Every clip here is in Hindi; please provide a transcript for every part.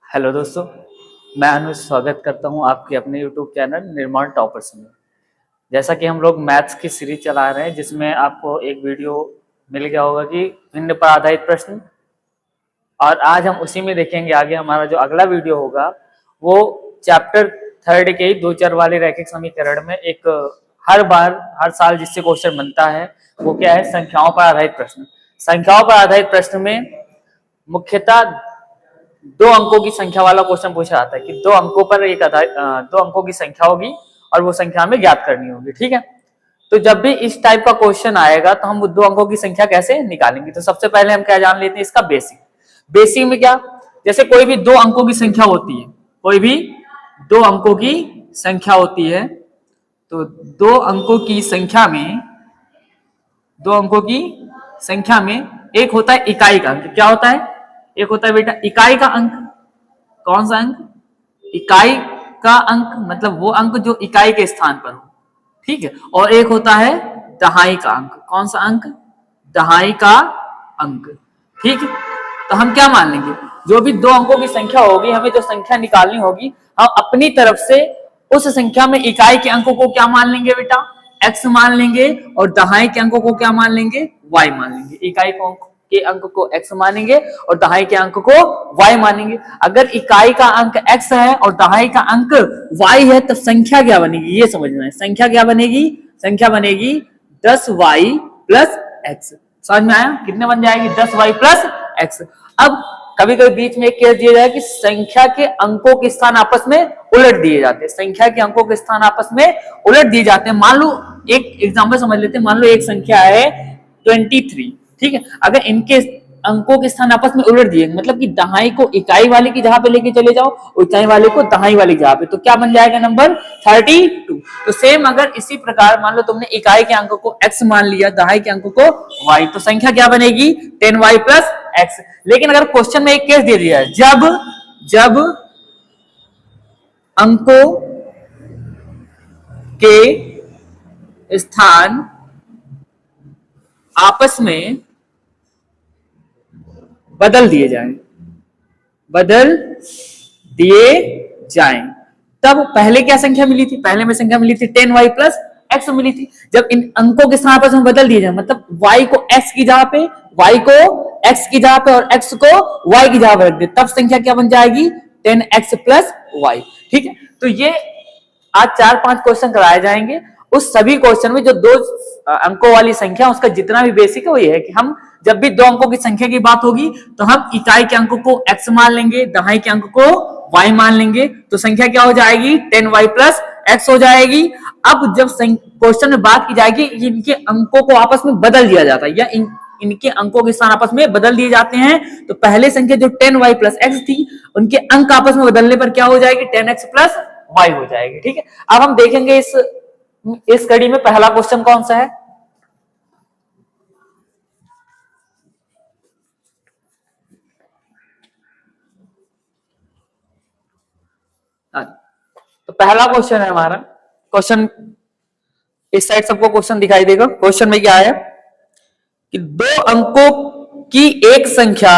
हेलो दोस्तों, मैं अनुज स्वागत करता हूं आपके अपने यूट्यूब चैनल निर्माण टॉपर्स में। जैसा कि हम लोग मैथ्स की सीरीज चला रहे हैं, जिसमें आपको एक वीडियो मिल गया होगा कि भिन्न पर आधारित प्रश्न, और आज हम उसी में देखेंगे। आगे हमारा जो अगला वीडियो होगा वो चैप्टर 3 के ही दो चर वाले रैखिक समीकरण में एक हर साल जिससे क्वेश्चन बनता है वो क्या है, संख्याओं पर आधारित प्रश्न। संख्याओं पर आधारित प्रश्न में मुख्यतः 2 अंकों की संख्या वाला क्वेश्चन पूछा जाता है कि 2 अंकों पर दो अंकों की संख्या होगी और वो संख्या हमें ज्ञात करनी होगी। ठीक है, तो जब भी इस टाइप का क्वेश्चन आएगा तो हम 2 अंकों की संख्या कैसे निकालेंगे। तो सबसे पहले हम क्या जान लेते हैं, इसका बेसिक। बेसिक में क्या, जैसे कोई भी 2 अंकों की संख्या होती है, कोई भी 2 अंकों की संख्या होती है, तो 2 अंकों की संख्या में 2 अंकों की संख्या में एक होता है इकाई का अंक। क्या होता है? एक होता है बेटा इकाई का अंक। कौन सा अंक? इकाई का अंक, मतलब वो अंक जो इकाई के स्थान पर हो। ठीक है, और एक होता है दहाई का अंक। कौन सा अंक? दहाई का अंक। ठीक है, तो हम क्या मान लेंगे, जो भी 2 अंकों की संख्या होगी, हमें जो संख्या निकालनी होगी, हम अपनी तरफ से उस संख्या में इकाई के अंकों को क्या मान लेंगे बेटा, x मान लेंगे, और दहाई के अंकों को क्या मान लेंगे, y मान लेंगे। इकाई के अंक को x मानेंगे और दहाई के अंक को y मानेंगे। अगर इकाई का अंक x है और दहाई का अंक y है, तो संख्या क्या बनेगी, ये समझना है। संख्या क्या बनेगी? संख्या बनेगी 10y प्लस x। समझ में आया? कितने बन जाएगी? 10y plus x। अब कभी कभी बीच में एक केस दिया जाए कि संख्या के अंकों के स्थान आपस में उलट दिए जाते हैं। संख्या के अंकों के स्थान आपस में उलट दिए जाते हैं। मान लो एक एग्जांपल समझ लेते हैं। मान लो एक संख्या है 23। ठीक है, अगर इनके अंकों के स्थान आपस में उलट दिए, मतलब कि दहाई को इकाई वाले की जगह पे लेके चले जाओ और इकाई वाले को दहाई वाली जगह पे, तो क्या बन जाएगा नंबर 32। तो सेम अगर इसी प्रकार मान लो तुमने इकाई के अंक को x मान लिया, दहाई के अंक को y, तो संख्या क्या बनेगी, 10y प्लस x। लेकिन अगर क्वेश्चन में एक केस दे दिया है, जब अंकों के स्थान आपस में बदल दिए जाएं, तब पहले क्या संख्या मिली थी? पहले में संख्या मिली थी 10y प्लस x मिली थी। जब इन अंकों के स्थान आपस में बदल दिए जाए, मतलब y को x की जगह पे, y को x की जगह पे और x को y की जगह पे रख दे, तब संख्या क्या बन जाएगी, 10x प्लस y। ठीक है, तो ये आज 4-5 क्वेश्चन कराए जाएंगे। उस सभी क्वेश्चन में जो 2 अंकों वाली संख्या, उसका जितना भी बेसिक है वो ये है कि हम जब भी 2 अंकों की संख्या की बात होगी तो हम इकाई के अंक को x मान लेंगे, दहाई के अंक को y मान लेंगे, तो संख्या क्या हो जाएगी, 10y प्लस x हो जाएगी। अब जब क्वेश्चन में बात की जाएगी कि इनके अंकों को आपस में बदल दिया जाता है या इनके अंकों के स्थान आपस में बदल दिए जाते हैं, तो पहले संख्या जो 10y प्लस x थी, उनके अंक आपस में बदलने पर क्या हो जाएगी, 10x प्लस y हो जाएगी। ठीक है, अब हम देखेंगे इस कड़ी में पहला क्वेश्चन कौन सा है। तो पहला क्वेश्चन है हमारा, क्वेश्चन इस साइड सबको क्वेश्चन दिखाई देगा। क्वेश्चन में क्या है कि 2 अंकों की एक संख्या,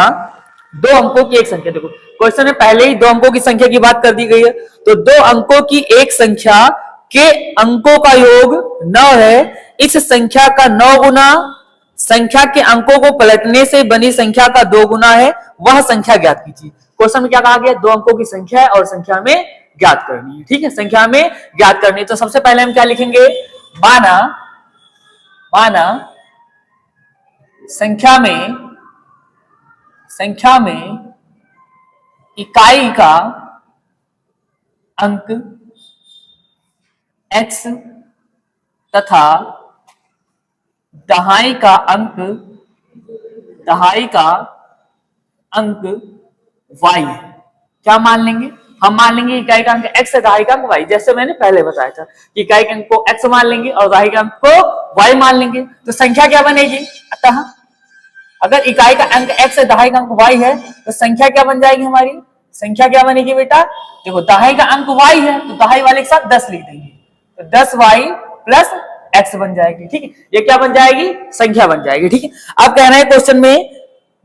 2 अंकों की एक संख्या, देखो क्वेश्चन में पहले ही 2 अंकों की संख्या की बात कर दी गई है, तो 2 अंकों की एक संख्या के अंकों का योग 9 है। इस संख्या का 9 गुना संख्या के अंकों को पलटने से बनी संख्या का 2 गुना है, वह संख्या ज्ञात कीजिए। क्वेश्चन में क्या कहा गया, 2 अंकों की संख्या है और संख्या में ज्ञात करनी है। ठीक है, संख्या में ज्ञात करनी है। तो सबसे पहले हम क्या लिखेंगे, माना संख्या में इकाई का अंक x तथा दहाई का अंक y है। क्या मान लेंगे, हम मान लेंगे इकाई का अंक x है, दहाई का अंक y। जैसे मैंने पहले बताया था कि इकाई के अंक को x मान लेंगे और दहाई के अंक को y मान लेंगे, तो संख्या क्या बनेगी। अतः अगर इकाई का अंक x है, दहाई का अंक y है, तो संख्या क्या बन जाएगी हमारी, संख्या क्या बनेगी बेटा, देखो दहाई का अंक y है तो दहाई वाले के साथ 10 लिख देंगे, तो 10y प्लस x बन जाएगी। ठीक है, ये क्या बन जाएगी, संख्या बन जाएगी। ठीक है, अब कह रहे हैं क्वेश्चन में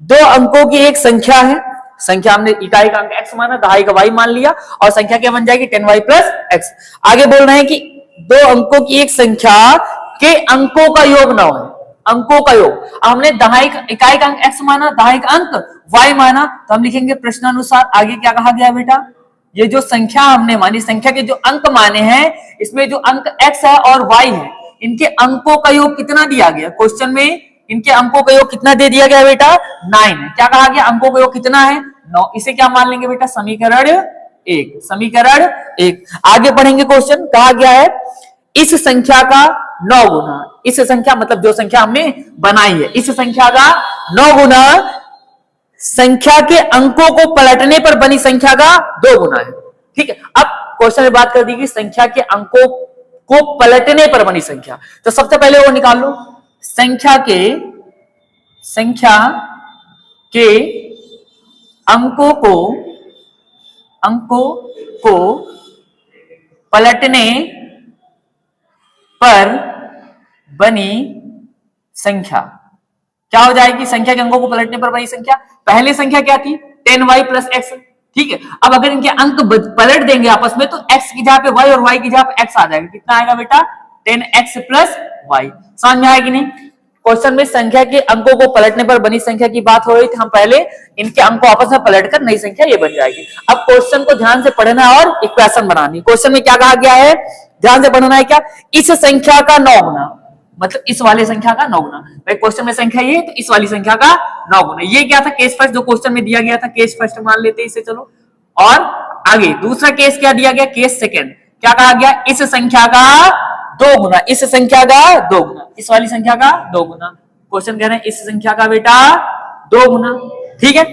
2 अंकों की एक संख्या है, संख्या हमने इकाई का अंक x माना, दहाई का y मान लिया और संख्या क्या बन जाएगी 10y प्लस x। आगे बोल रहे हैं कि दो अंकों की एक संख्या के अंकों का योग ना हो, अंकों का योग। हमने दहाई इकाई का अंक x माना, दहाई का अंक y माना, तो हम लिखेंगे प्रश्नानुसार आगे क्या कहा गया बेटा, ये जो संख्या हमने मानी, संख्या के जो अंक माने हैं, इसमें जो अंक x है और y है, इनके अंकों का योग कितना दिया गया क्वेश्चन में, इनके अंकों का योग कितना दे दिया गया बेटा 9 है। क्या कहा गया, अंकों का योग कितना है 9। इसे क्या मान लेंगे बेटा समीकरण 1, समीकरण 1। आगे पढ़ेंगे क्वेश्चन, कहा गया है इस संख्या का 9 गुना, इस संख्या मतलब जो संख्या हमने बनाई है, इस संख्या का 9 गुना संख्या के अंकों को पलटने पर बनी संख्या का 2 गुना है। ठीक है, अब क्वेश्चन में बात कर दी कि संख्या के अंकों को पलटने पर बनी संख्या, तो सबसे पहले वो निकाल लो, संख्या के अंकों को पलटने पर बनी संख्या क्या हो जाएगी, संख्या के अंकों को पलटने पर बनी संख्या, पहली संख्या क्या थी 10y प्लस x। ठीक है, अब अगर इनके अंक पलट देंगे आपस में तो x की जगह पे y और y की जगह पे x आ जाएगा, कितना आएगा बेटा 10x प्लस y। समझ में आएगी नहीं। क्वेश्चन में संख्या के अंकों को पलटने पर बनी संख्या की बात हो रही थी, हम पहले इनके अंक को आपस में पलटकर नई संख्या ये बन जाएगी। अब क्वेश्चन को ध्यान से पढ़ना और इक्वेशन बनानी। क्वेश्चन में क्या कहा गया है, ध्यान से पढ़ना है, क्या इस संख्या का 9 गुना, मतलब इस वाली संख्या का 9 गुना। भाई क्वेश्चन में संख्या ये तो इस वाली संख्या का 9 गुना। ये क्या था केस फर्स्ट, जो क्वेश्चन में दिया गया था केस फर्स्ट मान लेते इसे, चलो। और आगे दूसरा केस क्या दिया गया, केस सेकंड, क्या कहा गया इस संख्या का 2 गुना, इस संख्या का 2 गुना, इस वाली संख्या का 2 गुना। क्वेश्चन कह रहे हैं इस संख्या का बेटा 2 गुना। ठीक है,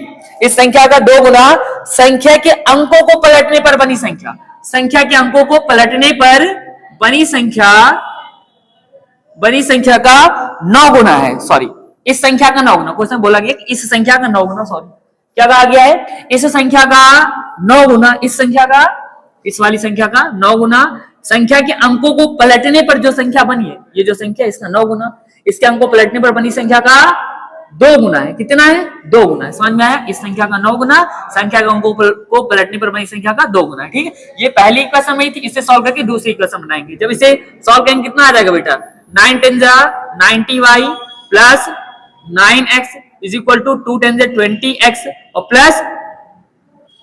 इस संख्या का 2 गुना संख्या के अंकों को पलटने पर बनी संख्या, संख्या के अंकों को पलटने पर बनी संख्या का 9 गुना है, सॉरी इस संख्या का 9 गुना। क्वेश्चन बोला गया कि इस संख्या का 9 गुना, सॉरी क्या कहा गया है, इस संख्या का 9 गुना, इस संख्या का, इस वाली संख्या का 9 गुना संख्या के अंकों को पलटने पर जो संख्या बनी है, ये जो संख्या इसका 9 गुना, इसके अंकों को पलटने पर बनी संख्या का 2 गुना है। कितना है 2 गुना है। समझ में आया, इस संख्या का 9 गुना संख्या के अंकों को पलटने पर बनी संख्या का 2 गुना है। ठीक है, ये पहली इक्वेशन में थी, इसे सॉल्व करके दूसरी इक्वेशन बनाएंगे। जब इसे सॉल्व करेंगे कितना आ जाएगा बेटा 9 10 90y plus 9x is equal to 2 10 20x और प्लस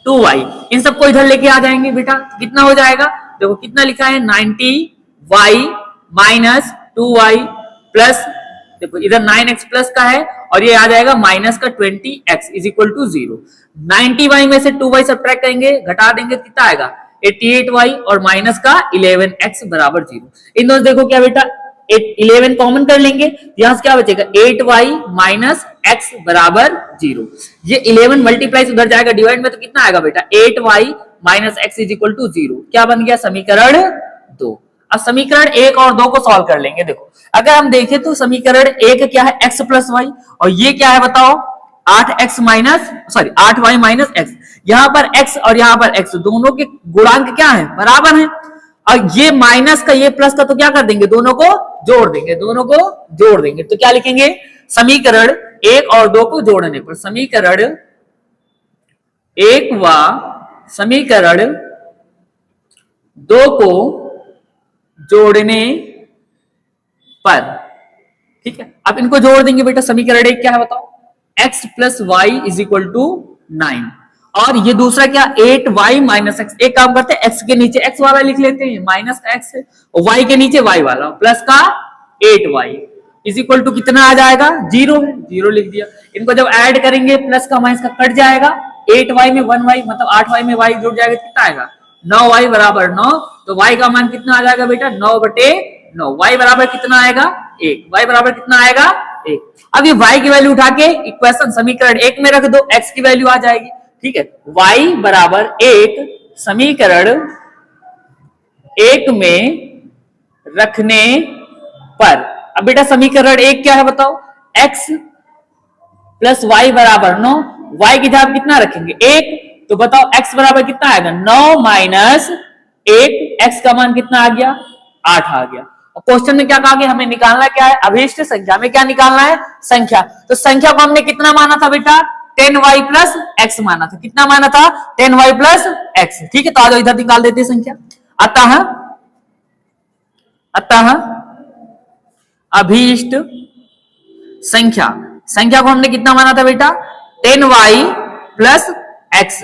2y, इन सबको इधर लेके आ जाएंगे बेटा, कितना हो जाएगा, देखो कितना लिखा है 90y माइनस 2y प्लस, देखो इधर 9x प्लस का है और ये आ जाएगा माइनस का 20x is equal to 0। 90y में से 2y सब्ट्रैक्ट करेंगे, घटा देंगे, कितना आएगा 88y और माइनस का 11x बराबर 0। इन दोनों देखो क्या बेटा 11 कॉमन कर लेंगे, यहां से क्या बचेगा 8y माइनस x बराबर 0। ये 11 मल्टीप्लाई उधर जाएगा डिवाइड में, तो कितना आएगा बेटा 8y minus x is equal to 0। क्या बन गया समीकरण 2। अब समीकरण 1 और 2 को सॉल्व कर लेंगे। देखो अगर हम देखें तो समीकरण 1 क्या है x प्लस वाई, और ये क्या है बताओ 8x minus, sorry 8y minus x। यहां पर x और यहां पर x दोनों के गुणांक क्या है बराबर है, और ये माइनस का ये प्लस का तो क्या कर देंगे दोनों को जोड़ देंगे, दोनों को जोड़ देंगे। तो क्या लिखेंगे समीकरण 1 और 2 को जोड़ने पर, समीकरण 1 व समीकरण 2 को जोड़ने पर, ठीक है। अब इनको जोड़ देंगे बेटा, समीकरण 1 क्या है बताओ x plus y is equal to 9 और ये दूसरा क्या 8y माइनस एक्स। एक काम करते हैं x के नीचे x वाला लिख लेते हैं, माइनस का x है, और y के नीचे y वाला प्लस का 8y इज इक्वल टू कितना आ जाएगा 0 है, 0 लिख दिया। इनको जब ऐड करेंगे प्लस का माइनस का कट जाएगा, 8y में 1y मतलब 8y में y जुड़ जाएगा, कितना आएगा 9y बराबर 9। तो y का मान कितना आ जाएगा बेटा 9/9, y बराबर कितना आएगा 1, y बराबर कितना आएगा 1। अब ये y की वैल्यू उठा के इक्वेशन समीकरण 1 में रख दो, x की वैल्यू आ जाएगी, ठीक है। y बराबर 1 समीकरण 1 में रखने पर, अब बेटा समीकरण 1 क्या है बताओ x प्लस वाई बराबर 9, y की जगह कितना रखेंगे 1, तो बताओ x बराबर कितना आएगा 9 माइनस 1, x का मान कितना आ गया 8 आ गया। और क्वेश्चन में क्या कहा गया हमें निकालना क्या है अभिष्ट संख्या में, क्या निकालना है संख्या। तो संख्या को हमने कितना माना था बेटा 10y प्लस एक्स माना था। कितना माना था? 10y plus x. ठीक है, तो आ जाओ इधर निकाल देते हैं संख्या। अतः अभीष्ट संख्या को हमने कितना माना था बेटा? 10y plus x.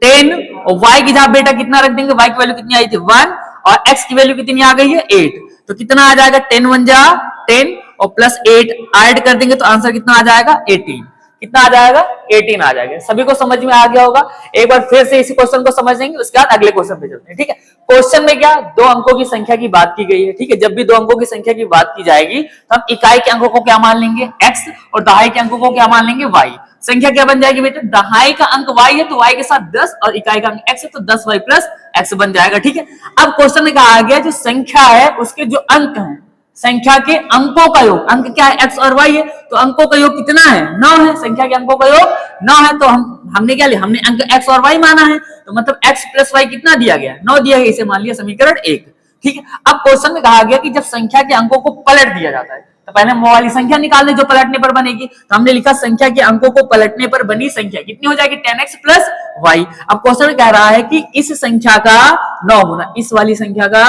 10 और y की जगह बेटा कितना रख देंगे? y की वैल्यू कितनी आई थी? 1 और x की वैल्यू कितनी आ गई है? 8। तो कितना आ जाएगा? 10 1 जा 10 और प्लस 8 ऐड कर देंगे तो आंसर कितना आ जाएगा? 18। कितना आ जाएगा? 18 आ जाएगा। सभी को समझ में आ गया होगा। एक बार फिर से इसी क्वेश्चन को समझेंगे, उसके बाद अगले क्वेश्चन पे चलते हैं। ठीक है, क्वेश्चन में क्या 2 अंकों की संख्या की बात की गई है। ठीक है, जब भी 2 अंकों की संख्या की बात की जाएगी तो हम इकाई के अंकों को क्या मान लेंगे? x और दहाई के अंकों को क्या मान लेंगे? y। संख्या क्या बन जाएगी बेटा? दहाई का अंक y है तो y के साथ 10 और इकाई का अंक x है तो 10y प्लस x बन जाएगा। ठीक है, अब क्वेश्चन में कहा गया जो संख्या है उसके जो अंक हैं, संख्या के अंकों का योग, अंक क्या है? x और y है, तो अंकों का योग कितना है? 9 है। संख्या के अंकों का योग 9 है, तो हमने क्या लिया? हमने अंक x और y माना है, तो मतलब x प्लस y कितना दिया गया? 9 दिया गया। इसे मान लिया समीकरण 1। ठीक है, अब क्वेश्चन में कहा गया कि जब संख्या के अंकों को पलट दिया जाता है तो पहले हम वो वाली संख्या निकाल लें जो पलटने पर बनेगी। तो हमने लिखा संख्या के अंकों को पलटने पर बनी संख्या कितनी हो जाएगी? 10x plus y। अब क्वेश्चन में कह रहा है कि इस संख्या का 9 गुना, इस वाली संख्या का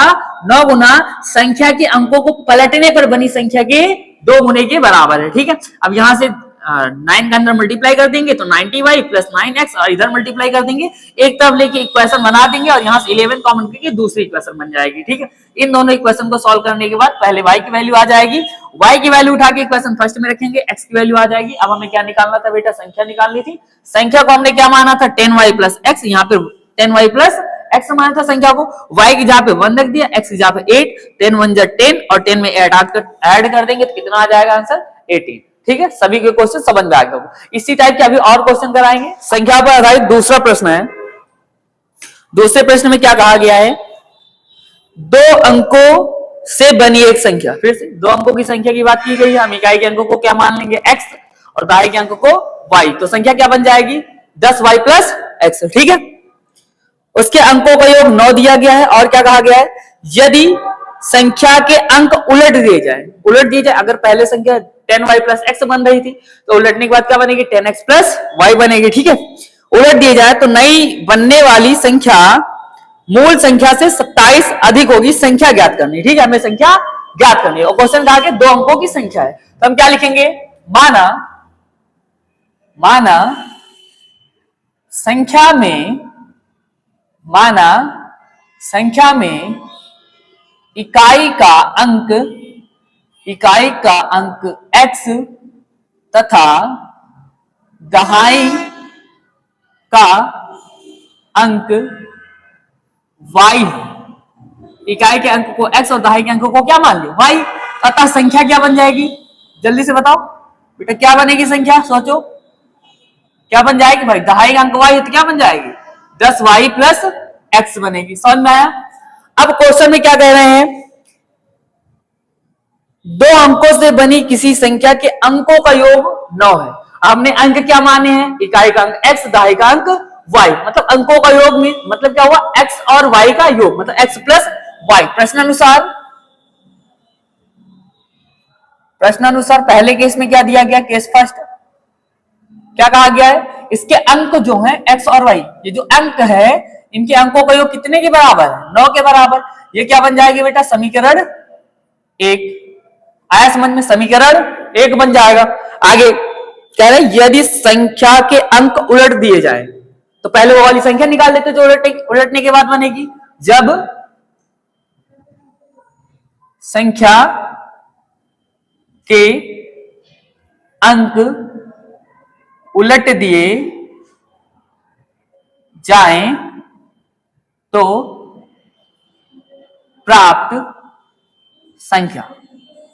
9 गुना संख्या के अंकों को पलटने पर बनी संख्या के 2 गुने के बराबर है। ठीक है, अब यहां से 9 का अंदर मल्टीप्लाई कर देंगे तो 90y प्लस 9x और इधर मल्टीप्लाई कर देंगे, एक तरफ लेके इक्वेशन बना देंगे और यहाँ से 11 कॉमन करके दूसरी इक्वेशन बन जाएगी। ठीक है, इन दोनों इक्वेशन को सॉल्व करने के बाद पहले y की वैल्यू आ जाएगी, y की वैल्यू उठा के इक्वेशन फर्स्ट में रखेंगे, x की वैल्यू आ जाएगी। अब हमें क्या निकालना था बेटा? संख्या निकालनी थी। संख्या को हमने क्या माना था? 10y plus x। यहाँ पे 10y प्लस x माना था संख्या को, y की जगह पे 1 रख दिया, x की जगह पे 8, 10 1 जा 10 और 10 में ऐड कर देंगे तो कितना आ जाएगा आंसर? 18। ठीक है, सभी के क्वेश्चन समझ में आ गए। इसी टाइप के अभी और क्वेश्चन कराएंगे। संख्या पर आधारित दूसरा प्रश्न है। दूसरे प्रश्न में क्या कहा गया है? 2 अंकों से बनी एक संख्या। फिर से 2 अंकों की संख्या की बात की गई है। हम इकाई के अंकों को क्या मान लेंगे? x और दहाई के अंकों को y। तो संख्या क्या बन जाएगी? 10y plus x। ठीक है, उसके अंकों का योग 9 दिया गया है। और क्या कहा गया है? यदि संख्या के अंक उलट दिए जाए, अगर पहले संख्या 10y प्लस x बन रही थी तो उलटने के बाद क्या बनेगी? 10x प्लस y बनेगी। ठीक है, उलट दिए जाए तो नई बनने वाली संख्या मूल संख्या से 27 अधिक होगी। संख्या ज्ञात करनी। ठीक है, हमें संख्या ज्ञात करनी है और क्वेश्चन कहा कि 2 अंकों की संख्या है, तो हम क्या लिखेंगे? माना संख्या में इकाई का अंक x तथा दहाई का अंक y है। इकाई के अंक को x और दहाई के अंक को क्या मान लिया? y। अतः संख्या क्या बन जाएगी? जल्दी से बताओ बेटा, क्या बनेगी संख्या? सोचो क्या बन जाएगी भाई? दहाई का अंक y है तो क्या बन जाएगी? 10y प्लस x बनेगी। समझ में आया? अब क्वेश्चन में क्या कह रहे हैं? 2 अंकों से बनी किसी संख्या के अंकों का योग 9 है। हमने अंक क्या माने हैं? इकाई का अंक x, दहाई का अंक y। मतलब अंकों का योग में मतलब क्या हुआ? x और y का योग, मतलब x प्लस y। प्रश्नानुसार पहले केस में क्या दिया गया? केस फर्स्ट क्या कहा गया है? इसके अंक जो हैं x और y, ये जो अंक है इनके अंकों का योग कितने के बराबर है? 9 के बराबर। ये क्या बन जाएगी बेटा? समीकरण 1। आया समझ में? समीकरण 1 बन जाएगा। आगे कह रहे यदि संख्या के अंक उलट दिए जाए तो पहले वो वाली संख्या निकाल लेते जो उलटने के बाद बनेगी। जब संख्या के अंक उलट दिए जाएं तो प्राप्त संख्या,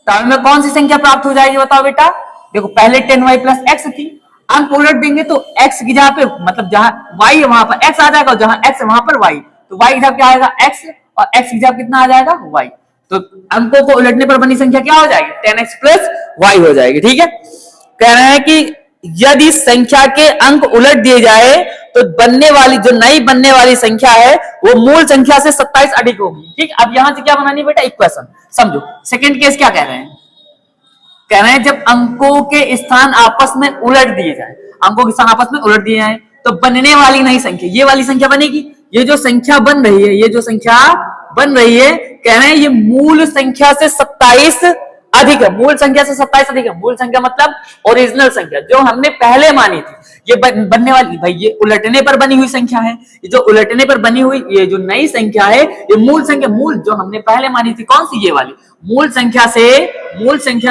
तो में कौन सी संख्या प्राप्त हो जाएगी बताओ बेटा? देखो पहले 10y प्लस एक्स थी, अंक उलट देंगे तो x की जगह पे मतलब जहां y है वहां पर x आ जाएगा और जहां x है वहां पर y, तो y की जगह क्या आएगा? x और x की जगह कितना आ जाएगा? y। तो अंकों को उलटने पर बनी संख्या क्या हो जाएगी? 10x प्लस y हो जाएगी। ठीक है, कह रहे हैं कि यदि संख्या के अंक उलट दिए जाए तो बनने वाली जो नई बनने वाली संख्या है वो मूल संख्या से 27 अधिक होगी। ठीक, अब यहां से क्या बनानी बेटा? इक्वेशन। समझो सेकंड केस क्या कह रहे हैं? कह रहे हैं जब अंकों के स्थान आपस में उलट दिए जाए, अंकों के स्थान आपस में उलट दिए जाए तो बनने वाली नई संख्या, ये वाली संख्या बनेगी। ये जो संख्या बन रही है, ये जो संख्या बन रही है, कह रहे हैं ये मूल संख्या से 27 अधिक है। मूल संख्या से 27 अधिक है। मूल संख्या मतलब ओरिजिनल संख्या जो हमने पहले मानी थी। ये बनने वाली भाई, ये उलटने पर बनी हुई संख्या है। ये जो उलटने पर बनी हुई ये जो नई संख्या है, ये मूल संख्या, मूल जो हमने पहले मानी थी कौन सी, ये वाली मूल संख्या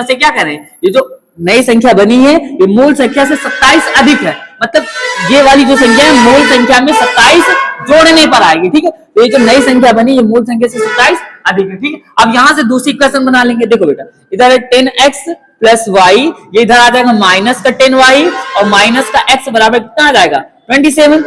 से क्या करें, ये जो नई संख्या बनी है ये मूल संख्या से 27 अधिक है। मतलब ये वाली जो संख्या है मूल संख्या में 27 जोड़ने पर आएगी। ठीक है, तो ये जो नई संख्या बनी ये मूल संख्या से 27 अधिक है। ठीक है, अब यहां से दूसरी इक्वेशन बना लेंगे। देखो बेटा, इधर है 10x प्लस वाई, ये इधर आ जाएगा माइनस का 10y और माइनस का x बराबर कितना आ जाएगा 27।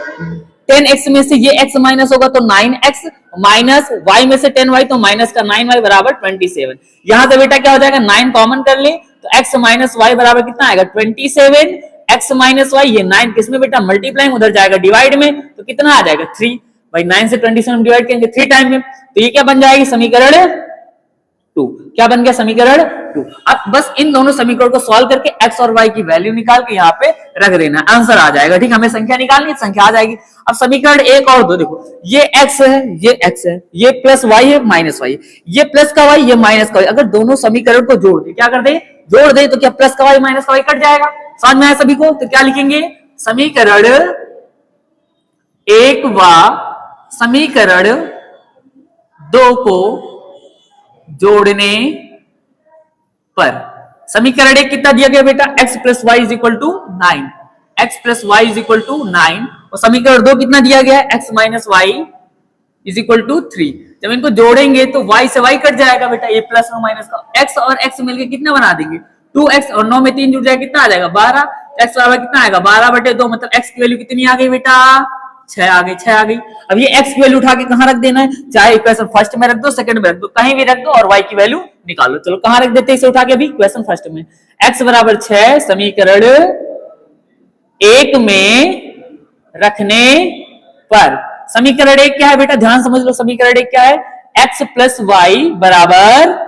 10x में से ये x माइनस होगा तो 9x, माइनस y में से 10y तो माइनस का 9y बराबर 27। यहां से बेटा क्या हो जाएगा, 9 कॉमन कर ले तो x माइनस y बराबर कितना आएगा 27। x माइनस y, ये 9 किसमें बेटा मल्टीप्लाइंग, उधर जाएगा डिवाइड में तो कितना आ जाएगा 3। भाई 9 से 27 डिवाइड करेंगे 3 टाइम में, तो ये क्या बन जाएगी समीकरण 2। क्या बन गया समीकरण 2। अब बस इन दोनों समीकरण को सॉल्व करके x और y की वैल्यू निकाल के यहाँ पे रख देना, आंसर आ जाएगा। ठीक, हमें संख्या निकालनी है, संख्या आ जाएगी। अब समीकरण 1 और 2 देखो, ये x है, ये x है, ये प्लस y है, माइनस y, ये प्लस का y, ये माइनस का y। अगर दोनों समीकरण को जोड़ दे, क्या कर दे, जोड़ दे, तो क्या प्लस का y माइनस का y कट जाएगा। समझ में आया सभी को। तो क्या लिखेंगे, समीकरण 1 व समीकरण 2 को जोड़ने पर समीकरण 1 कितना दिया गया बेटा, x plus y is equal to 9, x plus y is equal to 9। और समीकरण 2 कितना दिया गया है, x minus y is equal to 3। जब इनको जोड़ेंगे तो y से y कट जाएगा बेटा, ये प्लस और माइनस का, x और x मिलके कितना बना देंगे 2x, और 9 में 3 जुड़ जाएगा कितना आ जाएगा 12। x बराबर कितना आएगा 12/2, मतलब x की वैल्यू कितनी आ गई बेटा 6 आ गई, 6 आ गई। अब ये x की वैल्यू उठा के कहां रख देना है, चाहे इक्वेशन फर्स्ट में रख दो, सेकंड में रख दो, कहीं भी रख दो और y की वैल्यू निकालो। चलो कहां रख देते हैं इसे उठा के, अभी इक्वेशन फर्स्ट में x बराबर 6 समीकरण 1 में रखने पर। समीकरण 1 क्या है बेटा, ध्यान समझ लो, समीकरण 1 क्या है, x प्लस वाई बराबर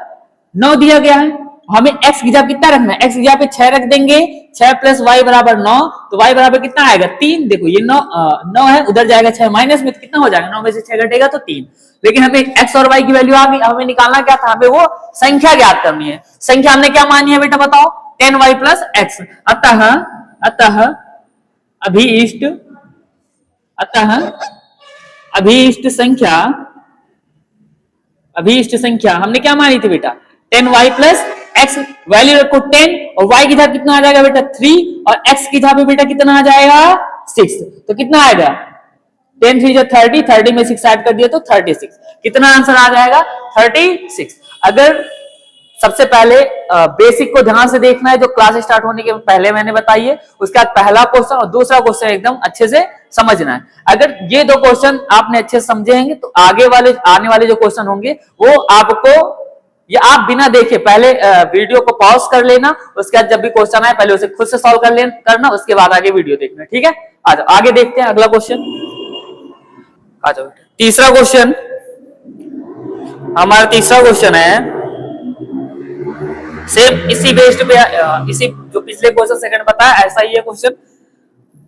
9 दिया गया है। हमें x की जगह कितना रखना है, x की जगह पे 6 रख देंगे, 6 प्लस वाई बराबर 9, तो y बराबर कितना आएगा 3। देखो ये 9 है, उधर जाएगा 6 माइनस में, तो कितना हो जाएगा 9 में से 6 घटेगा तो 3। लेकिन हमें x और y की वैल्यू आ गई, हमें निकालना क्या था, हमें वो संख्या ज्ञात करनी है। संख्या हमने क्या मानी है बेटा बताओ, 10y प्लस x। अतः अभीष्ट संख्या हमने क्या मानी थी बेटा 10y प्लस x। वैल्यू रखो 10 और y की जगह कितना आ जाएगा बेटा 3 और x की जगह पे बेटा कितना आ जाएगा 6। तो कितना आएगा 10 3 जो 30, 30 में 6 ऐड कर दिया तो 36। कितना आंसर आ जाएगा 36। अगर सबसे पहले बेसिक को ध्यान से देखना है, जो क्लास स्टार्ट होने के पहले मैंने बताई है, उसके बाद पहला क्वेश्चन और दूसरा क्वेश्चन एकदम अच्छे से समझना है। अगर ये दो क्वेश्चन आपने अच्छे से समझेंगे तो आगे वाले आने वाले जो क्वेश्चन होंगे वो आपको, ये आप बिना देखे पहले वीडियो को पॉज कर लेना, उसके बाद जब भी क्वेश्चन आए पहले उसे खुद से सॉल्व करना, उसके बाद आगे वीडियो देखना। ठीक है, आ जाओ आगे देखते हैं अगला क्वेश्चन। आ जाओ, तीसरा क्वेश्चन, हमारा तीसरा क्वेश्चन है सेम इसी बेस्ड पे, इसी जो पिछले क्वेश्चन सेकंड बताया ऐसा ही है क्वेश्चन।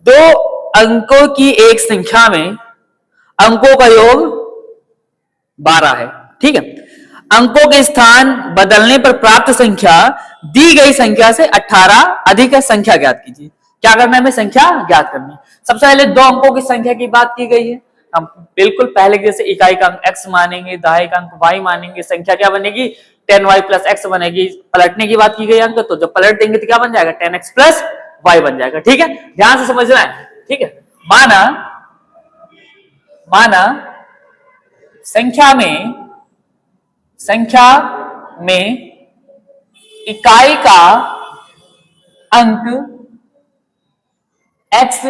2 अंकों की एक संख्या में अंकों का योग 12 है। ठीक है, अंकों के स्थान बदलने पर प्राप्त संख्या दी गई संख्या से 18 अधिक है, संख्या ज्ञात कीजिए। क्या करना है, हमें संख्या ज्ञात करनी है। सबसे पहले 2 अंकों की संख्या की बात की गई है, हम बिल्कुल पहले जैसे इकाई का अंक x मानेंगे, दहाई का अंक y मानेंगे, संख्या क्या बनेगी 10y प्लस x बनेगी। पलटने की बात की गई अंक, तो जब पलट देंगे तो क्या बन जाएगा 10x प्लस y बन जाएगा। ठीक है, ध्यान से समझना है। ठीक है, माना संख्या में इकाई का अंक x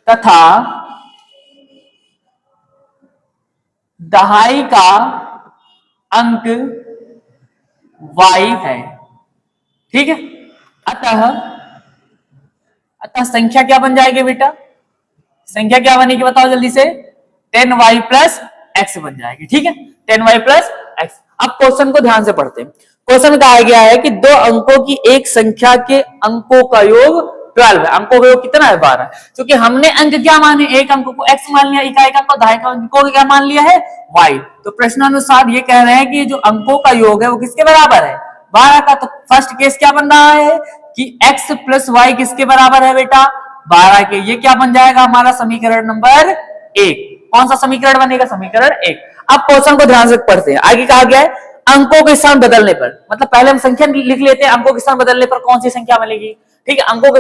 तथा दहाई का अंक y है। ठीक है, अतः संख्या क्या बन जाएगी बेटा, संख्या क्या बनेगी बताओ जल्दी से, 10y प्लस x बन जाएगी। ठीक है, 10y प्लस x। अब क्वेश्चन को ध्यान से पढ़ते हैं। क्वेश्चन कहा गया है कि दो अंकों की एक संख्या के अंकों का योग 12 है। अंकों का योग कितना है? 12। क्योंकि हमने अंक क्या माने? एक अंक को x मान लिया, इकाई का अंक दहाई का अंक को क्या मान लिया है? y। तो प्रश्नानुसार ये कह रहे हैं कि जो अंकों का योग है वो किसके बराबर है? 12 का। तो फर्स्ट केस क्या बन रहा है कि x प्लस वाई किसके बराबर है बेटा? 12 के। ये क्या बन जाएगा हमारा समीकरण नंबर 1। कौन सा समीकरण बनेगा? समीकरण 1। अब क्वेश्चन को ध्यान से पढ़ते हैं। आगे कहा गया है अंकों के स्थान बदलने पर, मतलब पहले हम संख्या लिख लेते हैं, अंकों के स्थान बदलने पर कौन सी संख्या मिलेगी? ठीक है, अंकों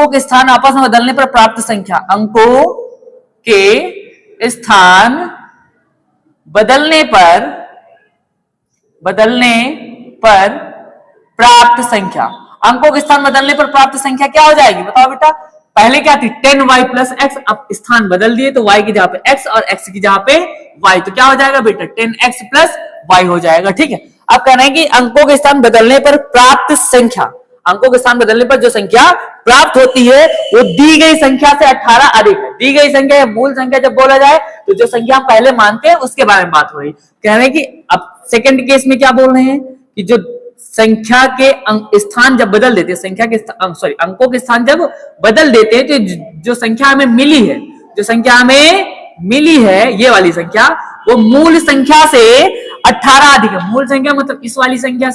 के स्थान आपस में बदलने पर प्राप्त संख्या, अंकों के स्थान बदलने पर प्राप्त संख्या, अंकों के स्थान बदलने पर प्राप्त संख्या क्या हो जाएगी? बताओ बेटा। पहले क्या थी? 10y plus x. अब स्थान बदल दिए तो y की जगह पे x और x की जगह पे y। तो क्या हो जाएगा बेटा? 10x प्लस y हो जाएगा। ठीक है, अब कहना है कि अंकों के स्थान बदलने पर प्राप्त संख्या, अंकों के स्थान बदलने पर जो संख्या प्राप्त होती है वो दी गई संख्या से 18 अधिक है। दी गई संख्या या मूल संख्या जब बोला जाए तो जो संख्या हम पहले मानते हैं उसके बारे में बात हो रही। कह रहे हैं कि अब सेकंड केस में क्या बोल रहे हैं कि जो संख्या के स्थान जब बदल देते हैं, अंकों के स्थान जब बदल देते हैं तो जो संख्या हमें मिली है, ये वाली संख्या वो मूल संख्या से 18 अधिक है। मूल संख्या मतलब इस वाली संख्या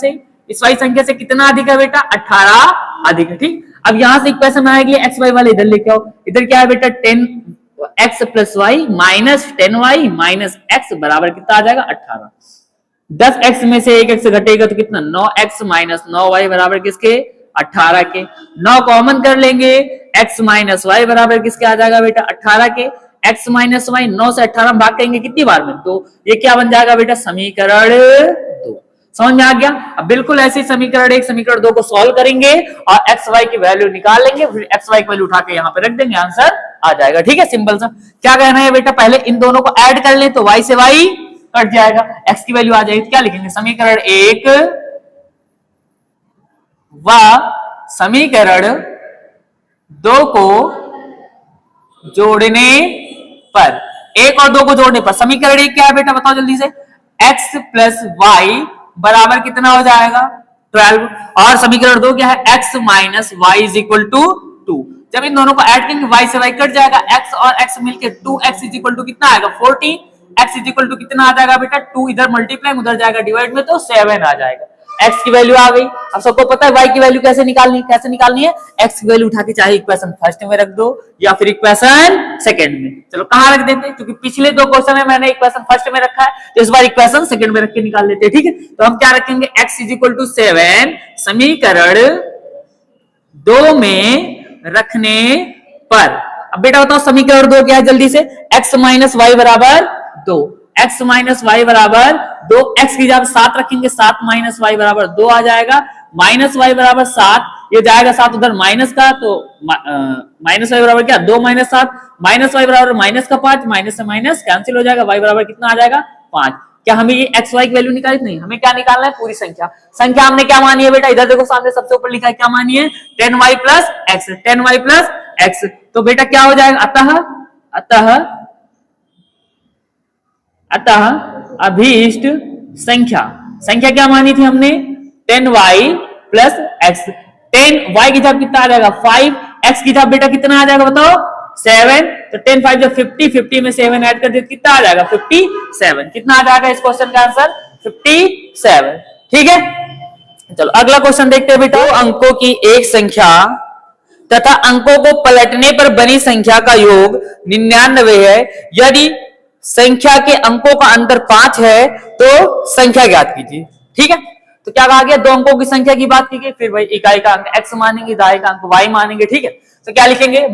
से कितना अधिक है बेटा? 18 अधिक है। ठीक, अब यहां से इक्वेशन आएगी एक्स वाई वाले इधर लेके आओ। इधर क्या है बेटा? 10x plus y minus 10y minus x बराबर कितना आ जाएगा? 18। 10x में से 1x घटेगा तो कितना? 9x माइनस 9y बराबर किसके? 18 के। 9 कॉमन कर लेंगे, x माइनस y बराबर किसके आ जाएगा बेटा? 18 के। x माइनस y 9 से 18 भाग करेंगे कितनी बार में? तो ये क्या बन जाएगा बेटा? समीकरण 2। समझ में आ गया? अब बिल्कुल ऐसे समीकरण 1 समीकरण 2 को सॉल्व करेंगे और एक्स वाई की वैल्यू निकाल लेंगे, फिर एक्स वाई की वैल्यू उठा के यहाँ पे रख देंगे, आंसर आ जाएगा। ठीक है, सिंपल सा। क्या कहना है बेटा? पहले इन दोनों को ऐड कर ले तो y से y कट जाएगा, x की वैल्यू आ जाएगी। क्या लिखेंगे? समीकरण 1 व समीकरण 2 को जोड़ने पर, 1 और 2 को जोड़ने पर समीकरण 1 क्या है बेटा? बताओ जल्दी से। x प्लस वाई बराबर कितना हो जाएगा? 12। और समीकरण 2 क्या है? x minus y is equal to 2। जब इन दोनों को ऐड करेंगे y से y कट जाएगा, x और x मिलके 2x इज इक्वल टू कितना आएगा? 14। x इज इक्वल टू कितना आ जाएगा बेटा? 2 इधर मल्टीप्लाई उधर जाएगा डिवाइड में तो 7 आ जाएगा। x की वैल्यू आ गई। अब सबको पता है y की वैल्यू कैसे निकालनी है? x की वैल्यू उठा के चाहे इक्वेशन फर्स्ट में रख दो या फिर इक्वेशन सेकंड में। चलो कहां रख देते हैं? क्योंकि पिछले 2 क्वेश्चन में मैंने इक्वेशन फर्स्ट में रखा है, तो इस बार इक्वेशन सेकंड में रख के निकाल लेते हैं। ठीक है, तो हम क्या रखेंगे? x इज इक्वल टू 7 समीकरण 2 में रखने पर। अब बेटा बताओ समीकरण 2 क्या है? जल्दी से। x माइनस वाई बराबर 2, x माइनस वाई बराबर 2, x की जगह 7 रखेंगे, 7 माइनस वाई बराबर 2 आ जाएगा। माइनस वाई बराबर 7, ये जाएगा 7 उधर माइनस का, तो माइनस वाई बराबर क्या? 2 माइनस 7, माइनस वाई बराबर माइनस का 5, माइनस से माइनस कैंसिल हो जाएगा, y बराबर कितना आ जाएगा? 5। क्या हमें ये x y की वैल्यू निकाली? नहीं, हमें क्या निकालना है? पूरी संख्या। संख्या हमने क्या मानी है बेटा? इधर देखो सामने सबसे ऊपर लिखा है, क्या मानी है? 10y plus x, 10y plus x. तो बेटा क्या हो जाएगा? अतः अभीष्ट संख्या क्या मानी थी हमने? 10y plus x. 10y की जगह कितना आ जाएगा? 5। x की जगह बेटा कितना आ जाएगा बताओ? 7। तो 10 5 जब 50, 50 में 7 ऐड कर दे कितना आ जाएगा? 57। कितना आ जाएगा इस क्वेश्चन का आंसर? 57। ठीक है, चलो अगला क्वेश्चन देखते हैं बेटा। अंकों की एक संख्या तथा अंकों को पलटने पर बनी संख्या का योग 99 है। यदि संख्या के अंकों का अंतर 5 है तो संख्या ज्ञात कीजिए। ठीक है, तो क्या कहा गया? 2 अंकों की संख्या की बात की गई, फिर भाई इकाई का अंक x मानेंगे, दहाई का अंक y मानेंगे। ठीक है, तो क्या लिखेंगे?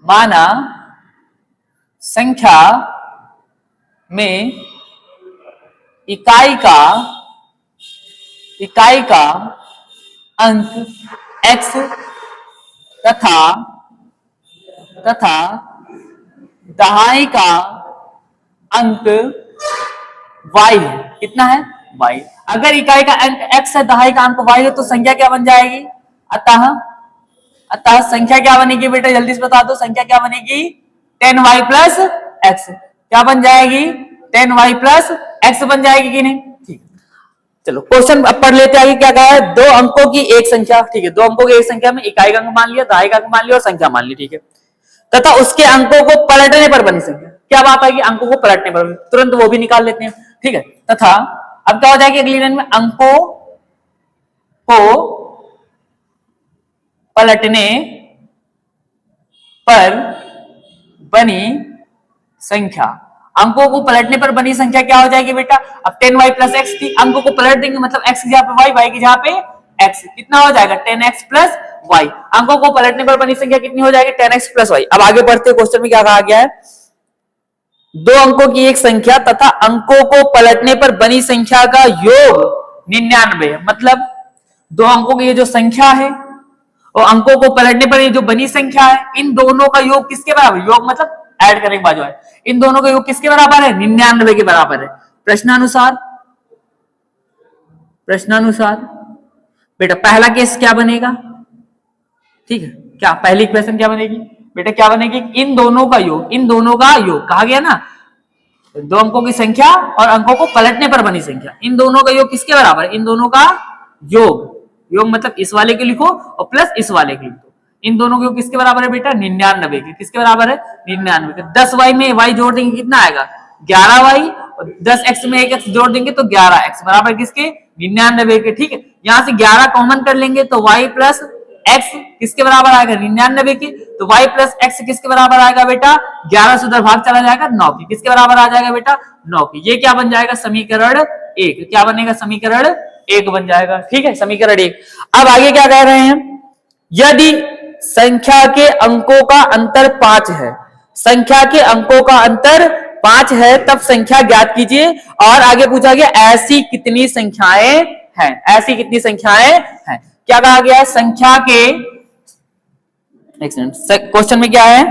माना संख्या में इकाई का अंक x तथा दहाई का अंक y है। कितना है? y। अगर इकाई का अंक x है, दहाई का अंक y है, तो संख्या क्या बन जाएगी? अतः संख्या क्या बनेगी बेटा? जल्दी से बता दो, संख्या क्या बनेगी? 10y plus x. क्या बन जाएगी? 10y प्लस एक्स बन जाएगी कि नहीं? चलो क्वेश्चन अब पढ़ लेते आगे। क्या कहा है, दो अंकों की एक संख्या, ठीक है, दो अंकों की एक संख्या में इकाई अंक मान लिया, दहाई अंक मान लिया और संख्या मान ली, ठीक है, तथा उसके अंकों को पलटने पर बनी संख्या। क्या बात है कि अंकों को पलटने पर, तुरंत वो भी निकाल लेते हैं, ठीक है। तथा अब क्या हो जाएगी अगली लाइन में, अंकों को पलटने पर बनी संख्या। अंकों को पलटने पर बनी संख्या क्या हो जाएगी बेटा, अब 10y प्लस एक्स थी, अंकों को पलट देंगे मतलब x की जगह पे y, y की जगह पे x, कितना हो जाएगा 10x प्लस y। अंकों को पलटने पर बनी संख्या कितनी हो जाएगी 10x प्लस y। अब आगे बढ़ते क्वेश्चन में क्या कहा गया है, दो अंकों की एक संख्या तथा अंकों को पलटने पर बनी संख्या का योग 99 है। मतलब दो अंकों की ये जो संख्या है और अंकों को पलटने पर ये जो बनी संख्या है, इन दोनों का योग किसके बराबर, योग मतलब ऐड करने के बाद जो है, इन दोनों का योग किसके बराबर है 99 के बराबर है। प्रश्नानुसार बेटा पहला केस क्या बनेगा, ठीक है, क्या पहली इक्वेशन क्या बनेगी बेटा, क्या बनेगी, इन दोनों का योग कहा गया ना, दो अंकों की संख्या और अंकों को पलटने पर बनी संख्या, इन दोनों का योग किसके बराबर है, इन दोनों का योग मतलब इस वाले के लिखो और प्लस इस वाले के लिखो, इन दोनों के योग किसके बराबर है बेटा 99 के, किसके बराबर है 99 के। 10y में y जोड़ देंगे कितना आएगा 11y, और 10x में एक x जोड़ देंगे तो 11x बराबर किसके 99 के, ठीक है। यहां से 11 कॉमन कर लेंगे तो y प्लस x किसके बराबर आएगा 99 के, तो y प्लस x किसके बराबर आएगा बेटा 11 से उधर भाग चला जाएगा 9 की, किसके बराबर आ जाएगा बेटा 9 की। ये क्या बन जाएगा समीकरण 1, क्या बनेगा समीकरण 1 बन जाएगा, ठीक है, समीकरण 1। अब आगे क्या कह रहे हैं, यदि संख्या के अंकों का अंतर 5 है, संख्या के अंकों का अंतर 5 है तब संख्या ज्ञात कीजिए। और आगे पूछा गया ऐसी कितनी संख्याएं हैं, ऐसी कितनी संख्याएं हैं। क्या कहा गया है, संख्या के, क्वेश्चन में क्या है,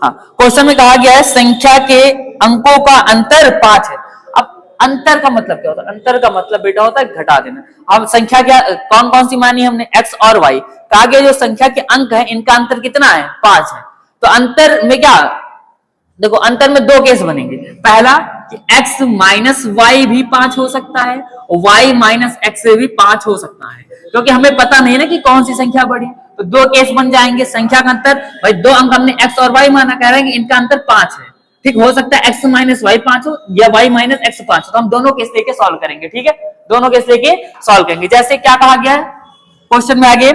हाँ क्वेश्चन में कहा गया है संख्या के अंकों का अंतर 5 है। अब अंतर का मतलब क्या होता है, अंतर का मतलब बेटा होता है घटा देना। अब संख्या क्या कौन कौन सी मानी हमने x और y, कहा गया जो संख्या के अंक है इनका अंतर कितना है 5 है। तो अंतर में क्या देखो, अंतर में दो केस बनेंगे, पहला कि x माइनस वाई भी 5 हो सकता है और y माइनस एक्स भी 5 हो सकता है, क्योंकि हमें पता नहीं ना कि कौन सी संख्या बड़ी। तो दो केस बन जाएंगे, संख्या का अंतर भाई दो अंक हमने x और y माना, कह रहे हैं कि इनका अंतर 5 है, ठीक, हो सकता है x माइनस वाई 5 हो या y माइनस एक्स 5 हो। तो हम दोनों केस लेके सॉल्व करेंगे, ठीक है, दोनों केस लेके सॉल्व करेंगे। जैसे क्या कहा गया है क्वेश्चन में, आगे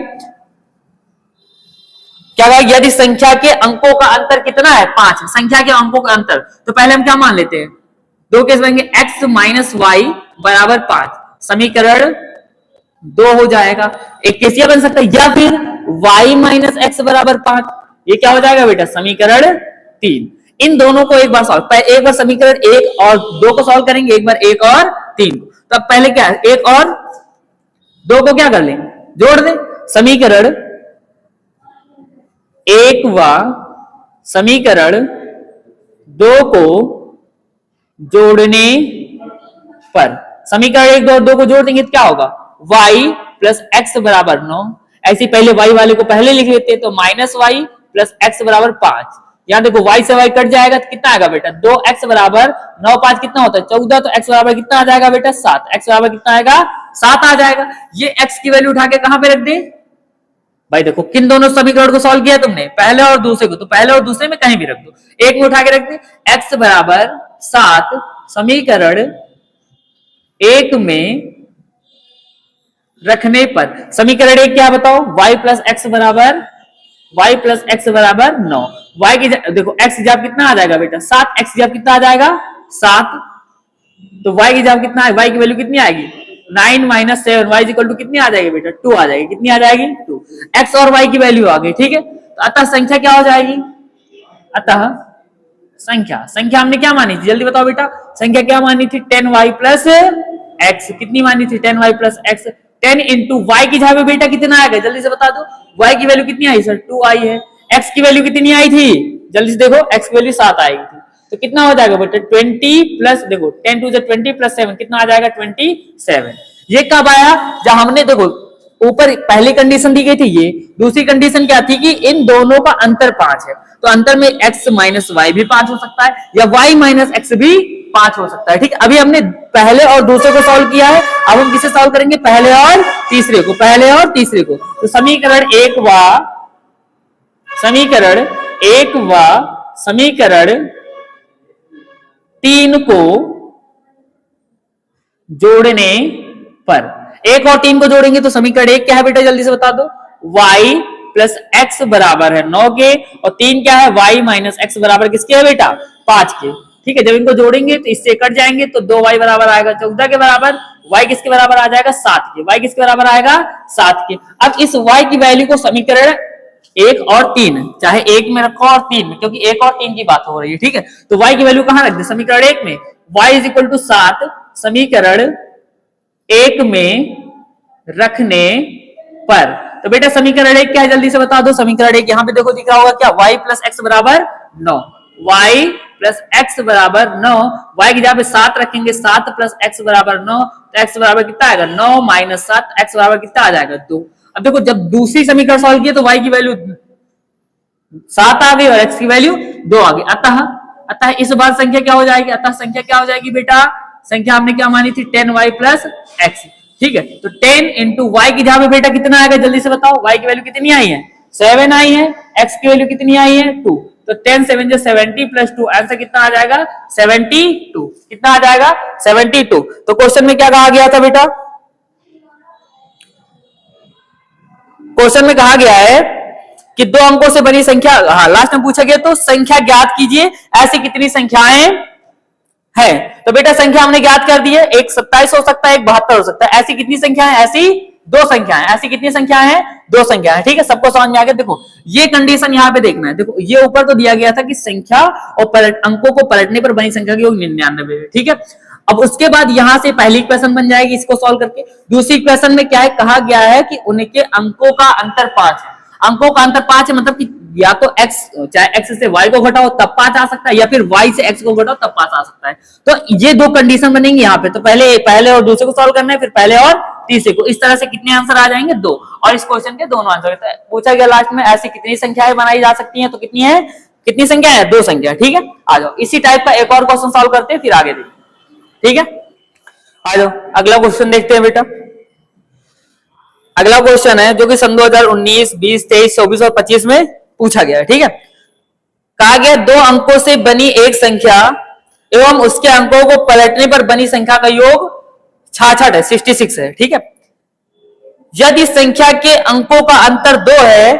क्या कहा, यदि संख्या के अंकों का अंतर कितना है 5, संख्या के अंकों का अंतर, तो पहले हम क्या मान लेते हैं, दो केस बनेंगे, x माइनस वाई बराबर 5, समीकरण 2 हो जाएगा। एक केस यह बन सकता है, या फिर y माइनस एक्स बराबर 5, ये क्या हो जाएगा बेटा समीकरण 3। इन दोनों को एक बार सॉल्व, एक बार समीकरण 1 और 2 को सॉल्व करेंगे, एक बार 1 और 3 को। तो अब पहले क्या है, 1 और 2 को क्या कर लेंगे, जोड़ दें, समीकरण 1 व समीकरण 2 को जोड़ने पर, समीकरण 1 और 2 को जोड़ देंगे तो क्या होगा, y प्लस एक्स बराबर 9, ऐसे पहले y वाले को पहले लिख लेते हैं, तो माइनस वाई प्लस एक्स बराबर 5। यहां देखो y से y कट जाएगा तो कितना आएगा बेटा 2x बराबर 9, 5 कितना होता है 14, तो x बराबर कितना आ जाएगा बेटा 7, x बराबर कितना आएगा 7 आ जाएगा। ये x की वैल्यू उठा के कहां पे रख दे भाई, देखो किन दोनों समीकरण को सॉल्व किया तुमने, पहले और दूसरे को, तो पहले और दूसरे में कहीं भी रख दो, एक में उठा के रख दे, x बराबर 7 समीकरण 1 में रखने पर, समीकरण 1 क्या बताओ, y प्लस एक्स बराबर 9, y की देखो x की जगह कितना आ जाएगा बेटा 7, x की जगह कितना आ जाएगा 7, तो y की जगह कितना है, y की वैल्यू कितनी आएगी 9 माइनस 7, y इक्वल टू कितनी आ जाएगी बेटा 2 आ जाएगी, कितनी आ जाएगी 2, x और y की वैल्यू आ गई, ठीक है। तो अतः संख्या क्या हो जाएगी, अतः संख्या हमने क्या मानी थी, जल्दी बताओ बेटा, संख्या क्या मानी थी 10y प्लस एक्स, कितनी मानी थी 10y plus x, 10 into Y की जगह पे बेटा कितना आएगा जल्दी से बता दो, y की वैल्यू कितनी आई सर 2 आई है, x की वैल्यू कितनी आई थी जल्दी से देखो, x की वैल्यू 7 आएगी थी, तो कितना हो जाएगा बेटा 20 प्लस देखो 10 टू 20 प्लस 7 कितना आ जाएगा 27। ये कब आया, जब हमने देखो ऊपर पहली कंडीशन दी गई थी, ये दूसरी कंडीशन क्या थी कि इन दोनों का अंतर 5 है, तो अंतर में x माइनस वाई भी 5 हो सकता है या y माइनस एक्स भी 5 हो सकता है। ठीक है, अभी हमने पहले और दूसरे को सॉल्व किया है, अब हम किसे सॉल्व करेंगे, पहले और तीसरे को, पहले और तीसरे को। तो समीकरण 1 व समीकरण 3 को जोड़ने पर, 1 और 3 को जोड़ेंगे तो समीकरण 1 क्या है बेटा, जल्दी से बता दो, y प्लस एक्स बराबर है 9 के, और 3 क्या है, y माइनस एक्स बराबर किसके है बेटा, 5 के। ठीक है, जब इनको जोड़ेंगे तो इससे कट जाएंगे तो 2y बराबर आएगा 14 के बराबर, y किसके बराबर आ जाएगा, 7 के, y किसके बराबर आएगा, 7 के। अब इस y की वैल्यू को समीकरण 1 और 3, चाहे 1 में रखो और 3 में, क्योंकि 1 और 3 की बात हो रही है। ठीक है, तो y की वैल्यू कहां रख दे, समीकरण 1 में, y इज इक्वल टू 7 समीकरण 1 में रखने पर। तो बेटा समीकरण 1 क्या है, जल्दी से बता दो, समीकरण 1 यहां पे देखो दिख रहा होगा क्या, y प्लस एक्स बराबर 9, y प्लस एक्स बराबर 9, y की जगह पे 7 रखेंगे, 7 प्लस एक्स बराबर 9, तो x बराबर कितना आएगा, 9 माइनस 7, x बराबर कितना आ जाएगा, 2। अब देखो जब दूसरी समीकरण सॉल्व किए तो y की वैल्यू 7 आ गई और x की वैल्यू 2 आ गई। अतः इस बार संख्या क्या हो जाएगी, संख्या क्या हो जाएगी बेटा, संख्या हमने क्या मानी थी, 10y प्लस एक्स। ठीक है, तो 10 इंटू वाई की जगह पे बेटा कितना आएगा, जल्दी से बताओ, y की वैल्यू कितनी आई है, 7 आई है, x की वैल्यू कितनी आई है, 2, तो 10 7 जो 70 प्लस 2, आंसर कितना आ जाएगा, 72। कितना आ जाएगा, 72। तो क्वेश्चन में क्या कहा गया था बेटा, क्वेश्चन में कहा गया है कि 2 अंकों से बनी संख्या, हाँ लास्ट में पूछा गया, तो संख्या ज्ञात कीजिए, ऐसी कितनी संख्याएं है। तो बेटा संख्या हमने ज्ञात कर दी है, एक 27 हो सकता है, एक 72 हो सकता है, ऐसी कितनी संख्या है, ऐसी 2 संख्याएं, ऐसी कितनी संख्या है, 2 संख्याएं। ठीक है, सबको समझ में आ गया। देखो ये कंडीशन यहाँ पे देखना है, देखो ये ऊपर तो दिया गया था कि संख्या और अंकों को पलटने पर बनी संख्या का योग 99 है। ठीक है, अब उसके बाद यहां से पहली इक्वेशन बन जाएगी इसको सॉल्व करके। दूसरी इक्वेशन में क्या है, कहा गया है कि उनके अंकों का अंतर 5 है, अंकों का अंतर 5 है, मतलब कि या तो x, चाहे x से y को घटाओ तब 5 आ सकता है, या फिर y से x को घटाओ तब 5 आ सकता है। तो ये 2 कंडीशन बनेंगी यहाँ पे, तो पहले और दूसरे को सॉल्व करना है, फिर पहले और तीसरे को। इस तरह से कितने आंसर आ जाएंगे, 2, और इस क्वेश्चन के दोनों आंसर पूछा गया लास्ट में, ऐसी कितनी संख्याएं बनाई जा सकती हैं, तो कितनी है, कितनी संख्या है, 2 संख्या। ठीक है, आ जाओ इसी टाइप का एक और क्वेश्चन सॉल्व करते हैं, फिर आगे देखते। ठीक है, आ जाओ अगला क्वेश्चन देखते हैं बेटा। अगला क्वेश्चन है जो कि सन 2019, 20, 23, 24 और 25 में पूछा गया है। ठीक है, कहा गया 2 अंकों से बनी एक संख्या एवं उसके अंकों को पलटने पर बनी संख्या का योग 66 है, 66 है। ठीक है, यदि संख्या के अंकों का अंतर 2 है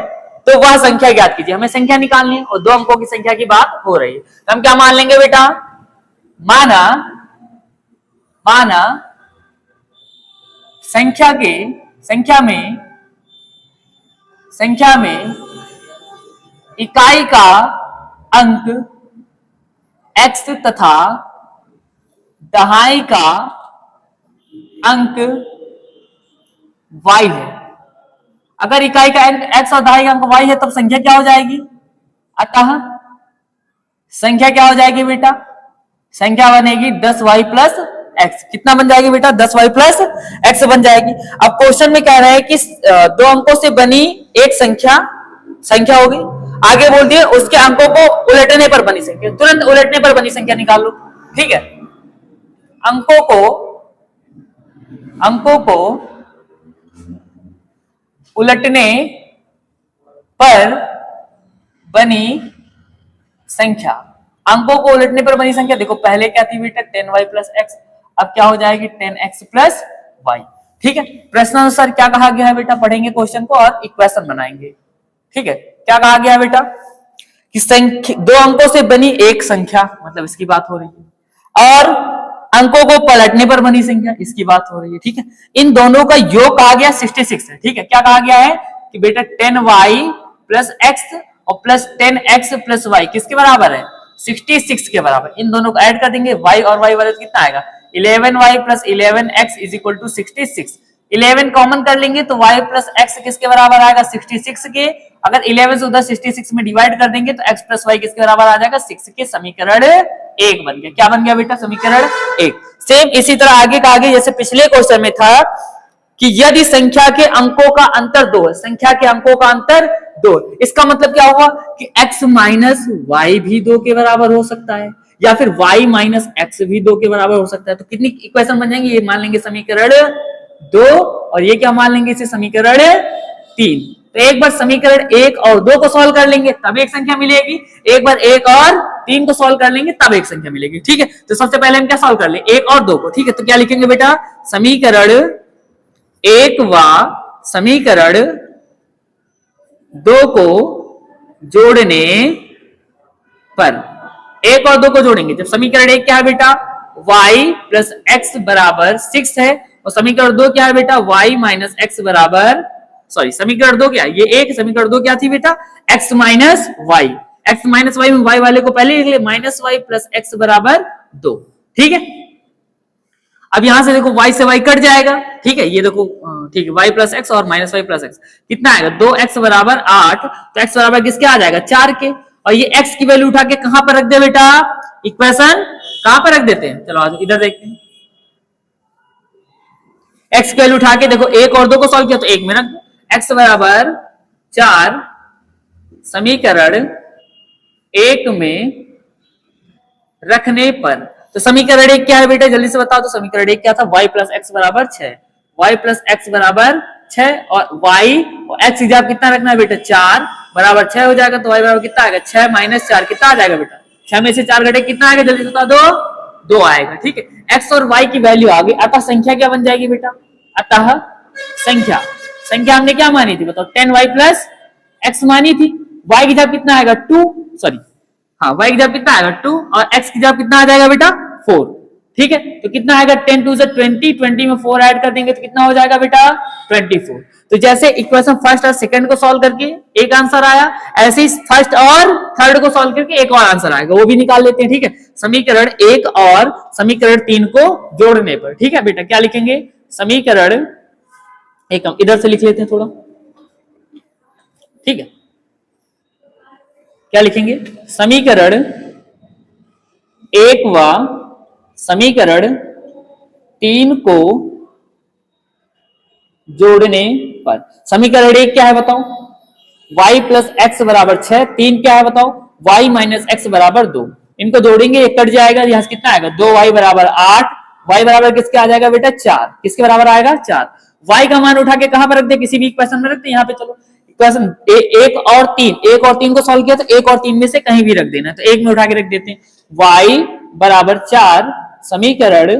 तो वह संख्या ज्ञात कीजिए। हमें संख्या निकालनी है और 2 अंकों की संख्या की बात हो रही है, तो हम क्या मान लेंगे बेटा, माना संख्या में इकाई का अंक x तथा दहाई का अंक y है। अगर इकाई का अंक x और दहाई का अंक y है तब संख्या क्या हो जाएगी, अतः संख्या क्या हो जाएगी बेटा, संख्या बनेगी 10y प्लस x। कितना बन जाएगी बेटा, 10y प्लस x बन जाएगी। अब क्वेश्चन में कह रहे हैं कि 2 अंकों से बनी एक संख्या होगी, आगे बोल दिए उसके अंकों को उलटने पर बनी संख्या, तुरंत उलटने पर बनी संख्या निकाल लो। ठीक है, अंकों को उलटने पर बनी संख्या, अंकों को उलटने पर बनी संख्या। देखो पहले क्या थी बेटा, 10y प्लस एक्स, अब क्या हो जाएगी 10x प्लस y। ठीक है, प्रश्नानुसार क्या कहा गया है बेटा, पढ़ेंगे क्वेश्चन को और इक्वेशन बनाएंगे। ठीक है, क्या कहा गया है बेटा कि 2 अंकों से बनी एक संख्या, मतलब इसकी बात हो रही है, और अंकों को पलटने पर बनी संख्या, इसकी बात हो रही है। ठीक है, इन दोनों का योग कहा गया 66 है। ठीक है, क्या कहा गया है कि बेटा 10y प्लस एक्स और प्लस 10x प्लस y किसके बराबर है, 66 के बराबर। इन दोनों को ऐड कर देंगे, y और y वाले कितना आएगा, 11y plus 11x is equal to 66। 11 common कर लेंगे तो y प्लस x किसके बराबर आएगा, 66 के। अगर 11 से उधर 66 में डिवाइड कर देंगे तो x प्लस y किसके बराबर आ जाएगा, 6 के। समीकरण 1 बन गया। क्या बन गया बेटा, समीकरण 1। सेम इसी तरह आगे का आगे, जैसे पिछले क्वेश्चन में था कि यदि संख्या के अंकों का अंतर 2 है, संख्या के अंकों का अंतर 2, इसका मतलब क्या हुआ कि x माइनस वाई भी 2 के बराबर हो सकता है, या फिर y माइनस एक्स भी 2 के बराबर हो सकता है। तो कितनी इक्वेशन बन जाएंगे, ये मान लेंगे समीकरण 2 और ये क्या मान लेंगे, इसे समीकरण 3। तो एक बार समीकरण 1 और 2 को सॉल्व कर लेंगे तब एक संख्या मिलेगी, एक बार 1 और 3 को सॉल्व कर लेंगे तब एक संख्या मिलेगी। ठीक है, तो सबसे पहले हम क्या सॉल्व कर ले, 1 और 2 को। ठीक है, तो क्या लिखेंगे बेटा, समीकरण 1 व समीकरण 2 को जोड़ने पर, 1 और 2 को जोड़ेंगे। जब समीकरण 1 क्या है बेटा, y प्लस एक्स बराबर 6 है, और समीकरण 2 क्या है बेटा, y माइनस एक्स बराबर, सॉरी समीकरण 2 क्या है, ये एक, समीकरण 2 क्या थी बेटा, x minus y, x minus y में y वाले को पहले लिख ले, माइनस वाई प्लस एक्स बराबर 2। ठीक है, अब यहां से देखो y से y कट जाएगा। ठीक है, ये देखो ठीक है, y प्लस एक्स और माइनस वाई प्लस एक्स कितना आएगा, 2x बराबर 8, तो x बराबर किसके आ जाएगा, 4 के, और ये x की वैल्यू उठा के कहां पर रख दे बेटा, इक्वेशन कहां पर रख देते हैं, चलो आज इधर देखते हैं। x की वैल्यू उठा के देखो 1 और 2 को सॉल्व किया तो 1 में रख दो, x बराबर 4 समीकरण 1 में रखने पर, तो समीकरण 1 क्या है बेटा, जल्दी से बताओ। तो समीकरण 1 क्या था, y प्लस एक्स बराबर 6, y प्लस एक्स बराबर 6, और y और x की जगह कितना रखना है बेटा, 4 बराबर 6 हो जाएगा, तो y बराबर कितना आएगा, 6 माइनस 4 कितना आ जाएगा बेटा, 6 में से 4 घटे कितना आएगा, जल्दी से बता दो, 2 आएगा। ठीक है, x और y की वैल्यू आ गई, अतः संख्या क्या बन जाएगी बेटा, अतः संख्या हमने क्या मानी थी बताओ, 10y प्लस एक्स मानी थी, y की जगह कितना आएगा 2, सॉरी हाँ y की जगह कितना आएगा 2, और x की जगह कितना आ जाएगा बेटा 4। ठीक है, तो कितना आएगा 10 2 20, 20 में 4 ऐड कर देंगे तो कितना हो जाएगा बेटा 24। तो जैसे इक्वेशन फर्स्ट और सेकंड को सॉल्व करके एक आंसर आया, ऐसे ही फर्स्ट और थर्ड को सॉल्व करके एक और आंसर आएगा, वो भी निकाल लेते हैं। ठीक है, समीकरण 1 और समीकरण 3 को जोड़ने पर। ठीक है बेटा, क्या लिखेंगे, समीकरण एक, हम इधर से लिख लेते हैं थोड़ा। ठीक है, क्या लिखेंगे, समीकरण 1 व समीकरण 3 को जोड़ने पर। समीकरण 1 क्या है बताओ, y प्लस एक्स बराबर 6, 3 क्या है बताओ, y माइनस एक्स बराबर 2। इनको जोड़ेंगे, एक कट जाएगा, यहां से कितना आएगा 2y बराबर 8, y बराबर किसके आ जाएगा बेटा 4, किसके बराबर आएगा 4। y का मान उठा के कहां पर रख दे, किसी भी इक्वेशन में रख दे, यहाँ पे चलो इक्वेशन 1 और 3 को सॉल्व किया तो 1 और 3 में से कहीं भी रख देना, तो 1 में उठा के रख देते हैं, y बराबर 4 समीकरण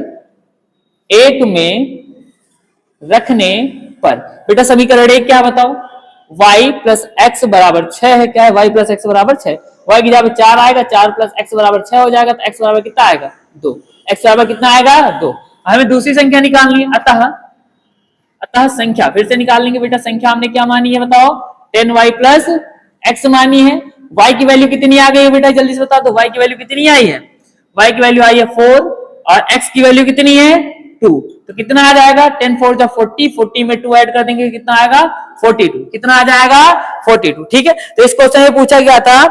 1 में रखने पर। बेटा समीकरण 1 क्या बताओ, y प्लस एक्स बराबर 6 है, क्या है y प्लस एक्स बराबर 6, y की जगह 4 आएगा, 4 प्लस एक्स बराबर 6 हो जाएगा, तो x बराबर कितना आएगा 2, x बराबर कितना आएगा 2। हमें दूसरी संख्या निकालनी है, अतः संख्या फिर से निकाल लेंगे बेटा। संख्या हमने क्या मानी है बताओ, 10y प्लस एक्स मानी है, y की वैल्यू कितनी आ गई है बेटा, जल्दी से बता दो, y की वैल्यू कितनी आई है, y की वैल्यू आई है 4, और x की वैल्यू कितनी है 2, तो कितना आ जाएगा 10 4 जा 40, 40 में 2 ऐड कर देंगे कितना आएगा 42, कितना आ जाएगा 42। ठीक है, तो इस क्वेश्चन में पूछा गया था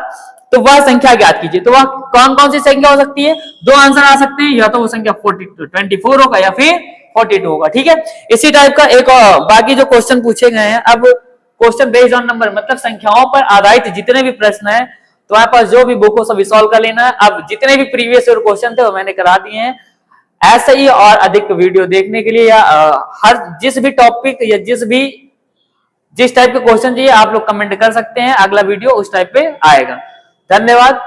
तो वह संख्या ज्ञात कीजिए, तो वह कौन कौन सी संख्या हो सकती है, दो आंसर आ सकते हैं, या तो वो संख्या 24 होगा या फिर 42 होगा। ठीक है, इसी टाइप का एक और बाकी जो क्वेश्चन पूछे गए हैं, अब क्वेश्चन बेस्ड ऑन नंबर, मतलब संख्याओं पर आधारित जितने भी प्रश्न है तुम्हारे पास जो भी बुक हो सभी सॉल्व कर लेना है। अब जितने भी प्रीवियस ईयर क्वेश्चन थे वो मैंने करा दिए हैं। ऐसे ही और अधिक वीडियो देखने के लिए या हर जिस भी टॉपिक या जिस टाइप के क्वेश्चन चाहिए आप लोग कमेंट कर सकते हैं, अगला वीडियो उस टाइप पे आएगा। धन्यवाद।